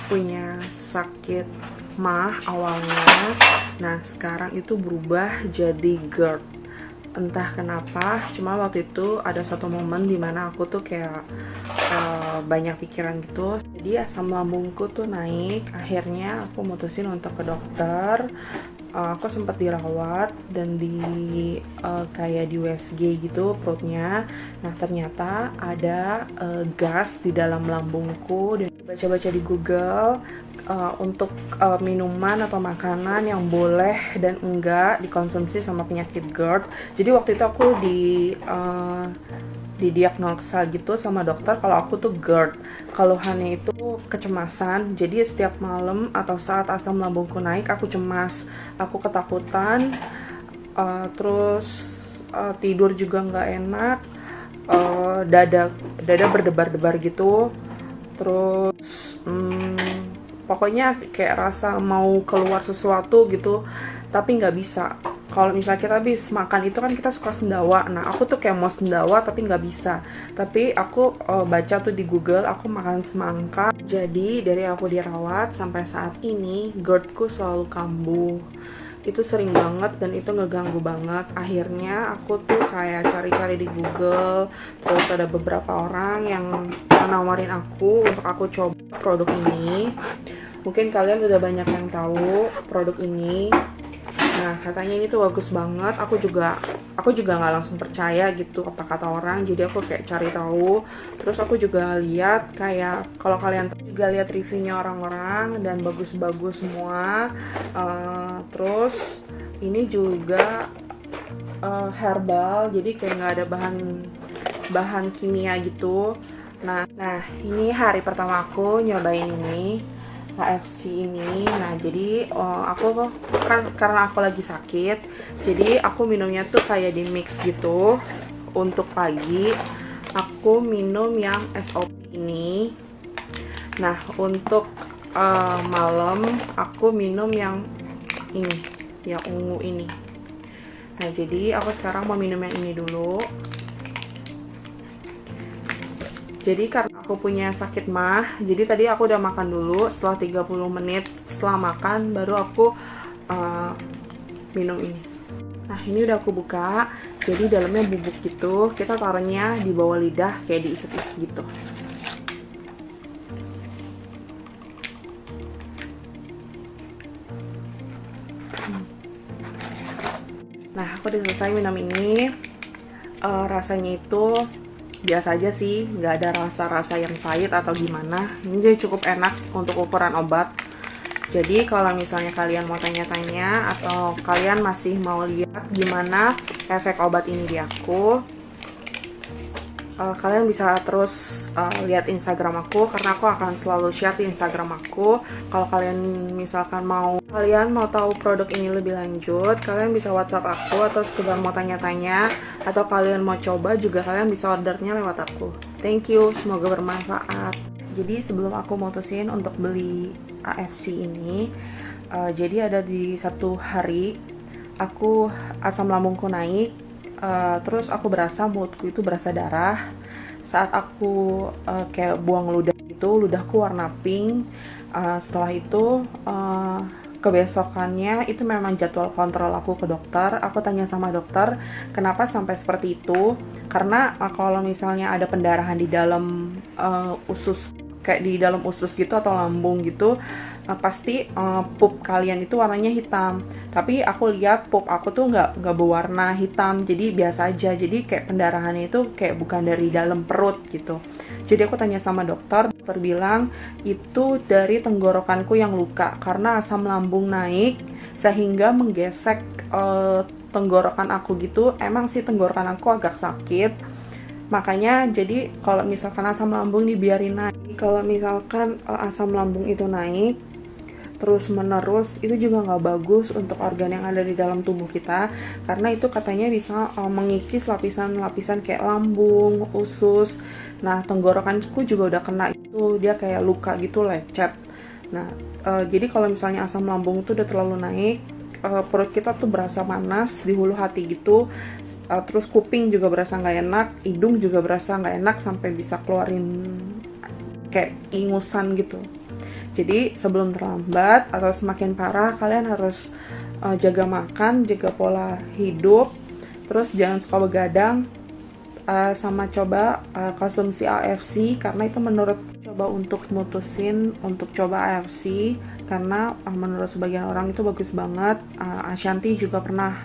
punya sakit mah awalnya. Nah sekarang itu berubah jadi GERD. Entah kenapa, cuma waktu itu ada satu momen dimana aku tuh kayak banyak pikiran gitu. Jadi asam lambungku tuh naik. Akhirnya aku mutusin untuk ke dokter. Aku sempat dirawat dan kayak di USG gitu perutnya. Nah ternyata ada gas di dalam lambungku. Dan baca-baca di Google untuk minuman atau makanan yang boleh dan enggak dikonsumsi sama penyakit GERD. Jadi waktu itu aku didiagnosa gitu sama dokter kalau aku tuh GERD. Keluhannya itu kecemasan. Jadi setiap malam atau saat asam lambungku naik aku cemas, aku ketakutan, terus tidur juga nggak enak, dada berdebar-debar gitu, terus pokoknya kayak rasa mau keluar sesuatu gitu tapi nggak bisa. Kalau misalnya kita habis makan itu kan kita suka sendawa. Nah aku tuh kayak mau sendawa tapi nggak bisa. Tapi aku baca tuh di Google, aku makan semangka. Jadi dari aku dirawat sampai saat ini GERD-ku selalu kambuh. Itu sering banget dan itu ngeganggu banget. Akhirnya aku tuh kayak cari-cari di Google. Terus ada beberapa orang yang nawarin aku untuk aku coba produk ini. Mungkin kalian udah banyak yang tahu produk ini. Nah katanya ini tuh bagus banget. Aku juga nggak langsung percaya gitu apa kata orang. Jadi aku kayak cari tahu. Terus aku juga lihat kayak kalau kalian juga lihat reviewnya orang-orang dan bagus-bagus semua. Terus ini juga herbal. Jadi kayak nggak ada bahan kimia gitu. Nah ini hari pertama aku nyobain ini HFC ini. Nah jadi aku kan karena aku lagi sakit, jadi aku minumnya tuh kayak di mix gitu. Untuk pagi aku minum yang SOP ini. Nah untuk malam aku minum yang ini, yang ungu ini. Nah jadi aku sekarang mau minum yang ini dulu. Jadi karena aku punya sakit mah, jadi tadi aku udah makan dulu. Setelah 30 menit setelah makan baru aku minum ini. Nah ini udah aku buka. Jadi dalamnya bubuk gitu. Kita taruhnya di bawah lidah kayak diisep-isep gitu. Nah aku udah selesai minum ini. Rasanya itu biasa aja sih, nggak ada rasa-rasa yang pahit atau gimana. Ini jadi cukup enak untuk ukuran obat. Jadi kalau misalnya kalian mau tanya-tanya atau kalian masih mau lihat gimana efek obat ini di aku, kalian bisa terus lihat Instagram aku karena aku akan selalu share di Instagram aku. Kalau kalian misalkan kalian mau tahu produk ini lebih lanjut, kalian bisa WhatsApp aku atau sekedar mau tanya-tanya atau kalian mau coba juga kalian bisa ordernya lewat aku. Thank you, semoga bermanfaat. Jadi sebelum aku mutusin untuk beli AFC ini, jadi ada di satu hari aku asam lambungku naik. Terus aku berasa mulutku itu berasa darah. Saat aku kayak buang ludah gitu, ludahku warna pink. Setelah itu kebesokannya itu memang jadwal kontrol aku ke dokter. Aku tanya sama dokter kenapa sampai seperti itu. Karena kalau misalnya ada pendarahan di dalam usus, kayak di dalam usus gitu atau lambung gitu, pasti pup kalian itu warnanya hitam. Tapi aku lihat pup aku tuh nggak berwarna hitam, jadi biasa aja. Jadi kayak pendarahannya itu kayak bukan dari dalam perut gitu. Jadi aku tanya sama dokter bilang itu dari tenggorokanku yang luka karena asam lambung naik sehingga menggesek tenggorokan aku gitu. Emang sih tenggorokan aku agak sakit. Makanya jadi kalau misalkan asam lambung dibiarin naik, kalau misalkan asam lambung itu naik terus menerus, itu juga nggak bagus untuk organ yang ada di dalam tubuh kita, karena itu katanya bisa mengikis lapisan-lapisan kayak lambung, usus. Nah tenggorokanku juga udah kena itu, dia kayak luka gitu, lecet. Nah jadi kalau misalnya asam lambung itu udah terlalu naik, perut kita tuh berasa panas di hulu hati gitu, terus kuping juga berasa nggak enak, hidung juga berasa nggak enak sampai bisa keluarin kayak ingusan gitu. Jadi sebelum terlambat atau semakin parah, kalian harus jaga makan, jaga pola hidup, terus jangan suka begadang, sama coba konsumsi AFC, karena itu menurut coba untuk mutusin untuk coba AFC, karena menurut sebagian orang itu bagus banget. Ashanti juga pernah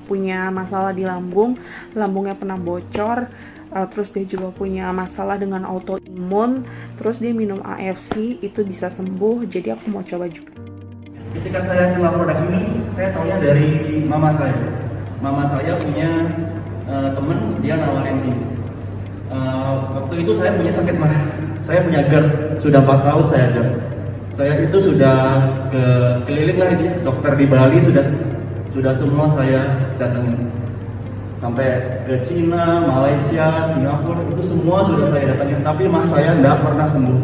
punya masalah di lambungnya pernah bocor, terus dia juga punya masalah dengan autoimun, terus dia minum AFC itu bisa sembuh, jadi aku mau coba juga. Ketika saya kenal produk ini, saya taunya dari mama saya. Mama saya punya temen, dia nawarin ini. Waktu itu saya punya sakit mah, saya punya GERD, sudah 4 tahun saya GERD. Saya itu sudah keliling lah, dokter di Bali sudah semua saya datangin. Sampai ke Cina, Malaysia, Singapura, itu semua sudah saya datangin. Tapi mas saya tidak pernah sembuh.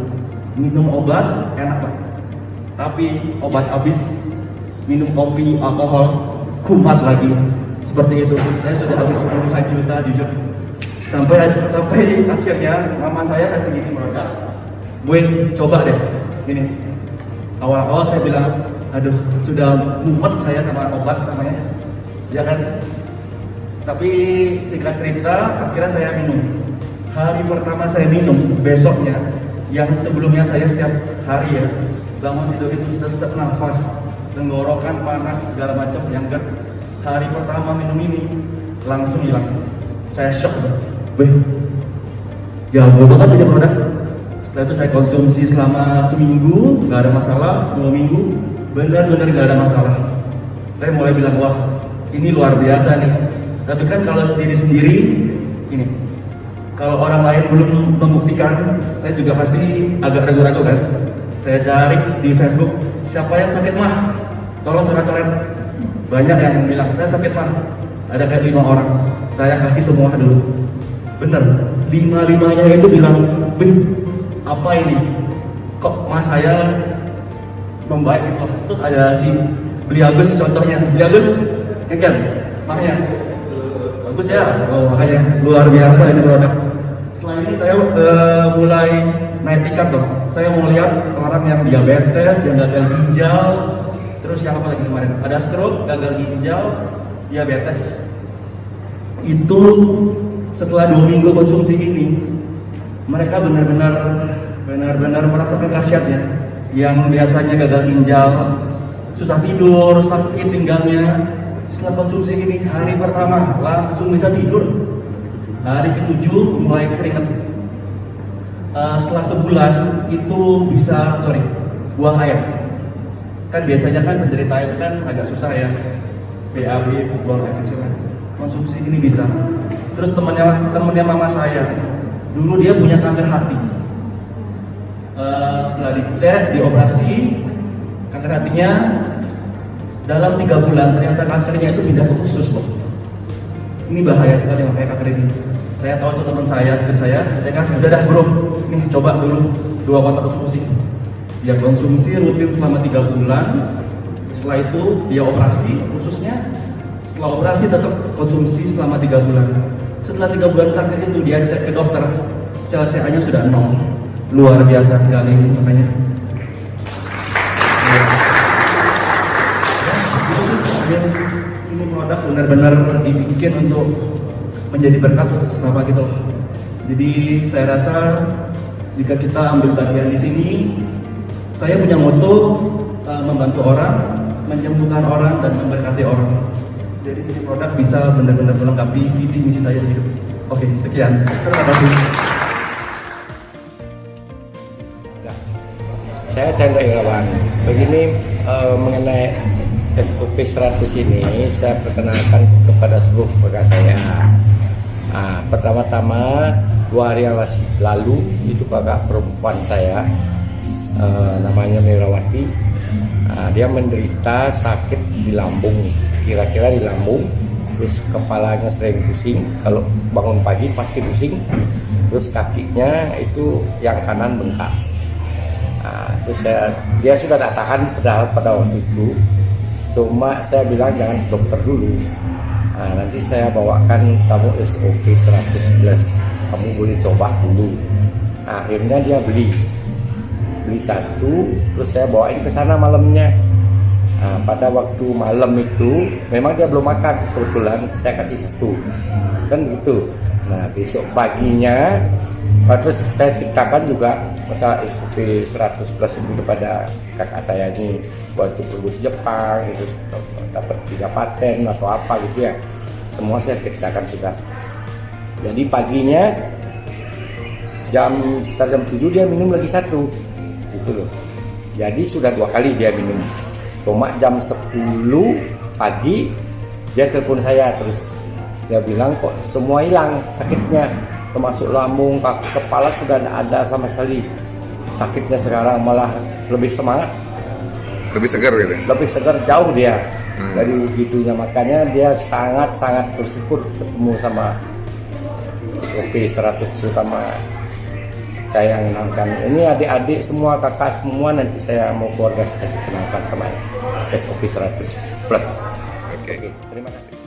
Minum obat enak lah, tapi obat habis, minum kopi, alkohol, kumat lagi. Seperti itu, saya sudah habis 10 juta jujur. Sampai akhirnya mama saya kasih gini produk, Buin coba deh, gini. Awal-awal saya bilang, aduh sudah mumet saya sama obat namanya, ya kan. Tapi singkat cerita, akhirnya saya minum. Hari pertama saya minum, besoknya, yang sebelumnya saya setiap hari ya, bangun tidur itu sesak nafas, tenggorokan panas segala macam yang GERD. Hari pertama minum ini langsung hilang. Saya shock, weh, jago banget ini produk. Setelah itu saya konsumsi selama seminggu, nggak ada masalah. 2 minggu, benar-benar nggak ada masalah. Saya mulai bilang, wah ini luar biasa nih. Tapi kan kalau sendiri-sendiri, ini kalau orang lain belum membuktikan, saya juga pasti agak ragu-ragu kan. Saya cari di Facebook, siapa yang sakit mah? Tolong coret-coret. Banyak yang bilang, saya sakit mah. Ada kayak 5 orang, saya kasih semua dulu. Bener, 5-5-nya itu bilang, Bih, apa ini? Kok mas saya membaik gitu? Tuh ada si Beli Agus contohnya, Beli Agus, kan? Maknya bagus ya, oh, makanya luar biasa ini produk. Setelah ini saya mulai naik tingkat dong. Saya mau lihat orang yang diabetes, yang gagal ginjal, terus yang apa lagi kemarin? Ada stroke, gagal ginjal, diabetes. Itu setelah 2 minggu konsumsi ini, mereka benar-benar merasakan khasiatnya. Yang biasanya gagal ginjal, susah tidur, sakit pinggangnya, setelah konsumsi ini hari pertama langsung bisa tidur. Hari ke-7 mulai keringat. Setelah sebulan itu bisa buang air. Kan biasanya kan penderita itu kan agak susah ya, BAB, buang air kecil. Konsumsi ini bisa. Terus temannya mama saya, dulu dia punya kanker hati. Setelah dicek, dioperasi, kanker hatinya dalam 3 bulan ternyata kankernya itu pindah ke usus loh. Ini bahaya sekali makanya kanker ini. Saya tahu itu teman saya, deket saya kasih, udah dah bro, nih coba dulu 2 kotak konsumsi. Dia konsumsi rutin selama 3 bulan. Setelah itu dia operasi khususnya. Setelah operasi tetap konsumsi selama 3 bulan. Setelah 3 bulan kanker itu dia cek ke dokter, sel CA-nya sudah 0. Luar biasa sekali makanya. Ini produk benar-benar dibikin untuk menjadi berkat sesama gitu. Jadi saya rasa jika kita ambil bagian di sini, saya punya moto membantu orang, menyembuhkan orang, dan memberkati orang. Jadi ini produk bisa benar-benar melengkapi visi misi saya di hidup. Oke, sekian. Terima kasih. Saya Chandra Irawan. Begini mengenai SOP 100 ini, saya perkenalkan kepada seluruh keluarga saya. Pertama-tama 2 hari yang lalu itu kakak perempuan saya, namanya Mirawati. Dia menderita sakit di lambung, kira-kira di lambung, terus kepalanya sering pusing, kalau bangun pagi pasti pusing, terus kakinya itu yang kanan bengkak. Terus dia sudah tak tahan pada waktu itu, cuma saya bilang jangan ke dokter dulu. Nanti saya bawakan kamu SOP 111, kamu boleh coba dulu. Akhirnya dia beli. beli satu, terus saya bawain ke sana malamnya. Nah, pada waktu malam itu memang dia belum makan, kebetulan saya kasih satu, kan gitu. Nah besok paginya, terus saya ceritakan juga masalah SOP 100 plus ini kepada kakak saya ini, buat itu produk Jepang, itu dapat 3 paten atau apa gitu ya. Semua saya ceritakan sudah. Jadi paginya sekitar jam 7 dia minum lagi satu, gitu loh. Jadi sudah 2 kali dia minum. Cuma jam 10 pagi dia telepon saya, terus dia bilang kok semua hilang sakitnya, termasuk lambung, kepala sudah tidak ada sama sekali. Sakitnya sekarang malah lebih semangat, Lebih segar gitu. lebih segar jauh dia dari gitunya. Makanya dia sangat-sangat bersyukur ketemu sama SOP 100, terutama saya yang kenalkan. Ini adik-adik semua, kakak semua, nanti saya mau keluarga saya kenalkan sama SOP 100 plus. Oke. Terima kasih.